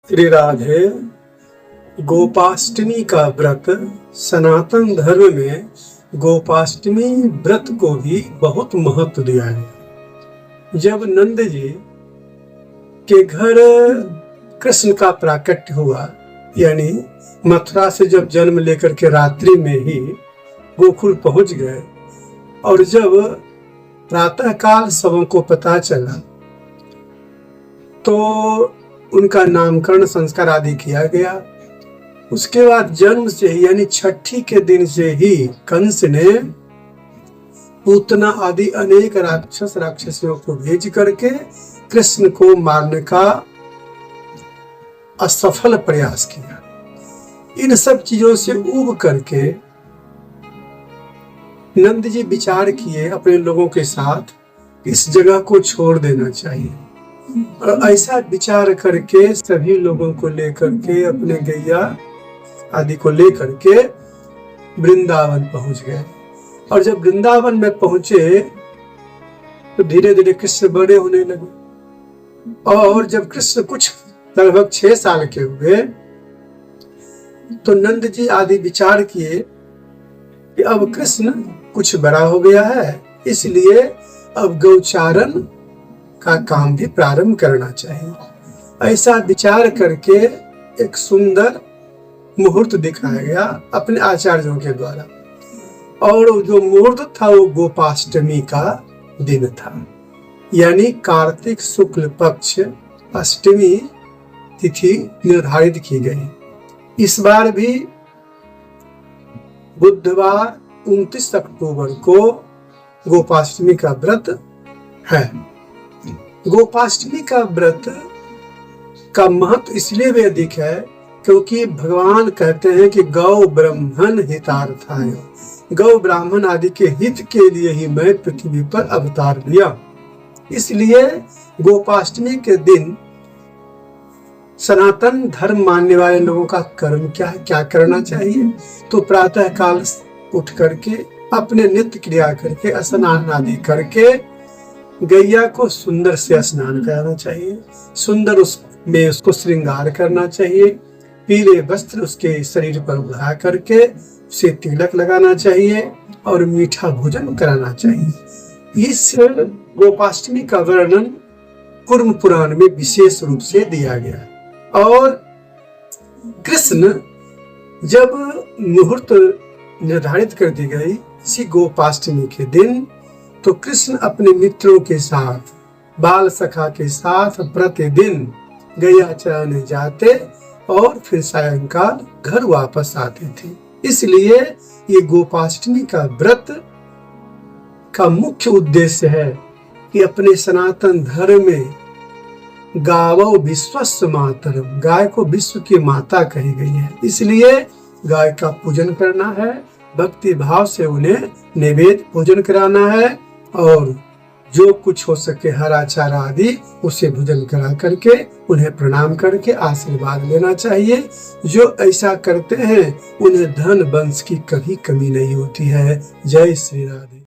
श्री राधे। गोपाष्टमी का व्रत सनातन धर्म में गोपाष्टमी व्रत को भी बहुत महत्व दिया है। जब नंद जी के घर कृष्ण का प्राकट्य हुआ, यानी मथुरा से जब जन्म लेकर के रात्रि में ही गोकुल पहुंच गए, और जब प्रातःकाल सबों को पता चला तो उनका नामकरण संस्कार आदि किया गया। उसके बाद जन्म से ही यानी छठी के दिन से ही कंस ने पूतना आदि अनेक राक्षसियों को भेज करके कृष्ण को मारने का असफल प्रयास किया। इन सब चीजों से ऊब करके नंद जी विचार किए अपने लोगों के साथ, इस जगह को छोड़ देना चाहिए। और ऐसा विचार करके सभी लोगों को लेकर के, अपने गैया आदि को लेकर के वृंदावन पहुंच गए। और जब वृंदावन में पहुंचे तो धीरे धीरे कृष्ण बड़े होने लगे। और जब कृष्ण कुछ लगभग 6 साल के हुए तो नंद जी आदि विचार किए कि अब कृष्ण कुछ बड़ा हो गया है, इसलिए अब गौचारण का काम भी प्रारंभ करना चाहिए। ऐसा विचार करके एक सुंदर मुहूर्त दिखाया गया अपने आचार्यों के द्वारा, और जो मुहूर्त था वो गोपाष्टमी का दिन था, यानी कार्तिक शुक्ल पक्ष अष्टमी तिथि निर्धारित की गई। इस बार भी बुधवार 29 अक्टूबर को गोपाष्टमी का व्रत है। गोपाष्टमी का व्रत का महत्व इसलिए भी अधिक है क्योंकि भगवान कहते हैं कि गौ ब्राह्मण हितार्थाय, गौ ब्राह्मण आदि के हित के लिए ही मैं पृथ्वी पर अवतार लिया। इसलिए गोपाष्टमी के दिन सनातन धर्म मानने वाले लोगों का कर्म क्या करना चाहिए, तो प्रातः काल उठ करके अपने नित्य क्रिया करके स्नान आदि करके गैया को सुंदर से स्नान कराना चाहिए, सुंदर उसमें उसको श्रृंगार करना चाहिए, पीले वस्त्र उसके शरीर पर उड़ा करके उसे तिलक लगाना चाहिए और मीठा भोजन कराना चाहिए। इस गोपाष्टमी का वर्णन कूर्म पुराण में विशेष रूप से दिया गया। और कृष्ण जब मुहूर्त निर्धारित कर दी गई इसी गोपाष्टमी के दिन, तो कृष्ण अपने मित्रों के साथ, बाल सखा के साथ प्रतिदिन गैया चराने जाते और फिर सायंकाल घर वापस आते थे। इसलिए ये गोपाष्टमी का व्रत का मुख्य उद्देश्य है कि अपने सनातन धर्म में गावो विश्वस्य मातरम, गाय को विश्व की माता कही गई है, इसलिए गाय का पूजन करना है, भक्ति भाव से उन्हें नैवेद्य भोजन कराना है, और जो कुछ हो सके हरा चारा आदि उसे भोजन करा करके उन्हें प्रणाम करके आशीर्वाद लेना चाहिए। जो ऐसा करते हैं उन्हें धन वंश की कभी कमी नहीं होती है। जय श्री राधे।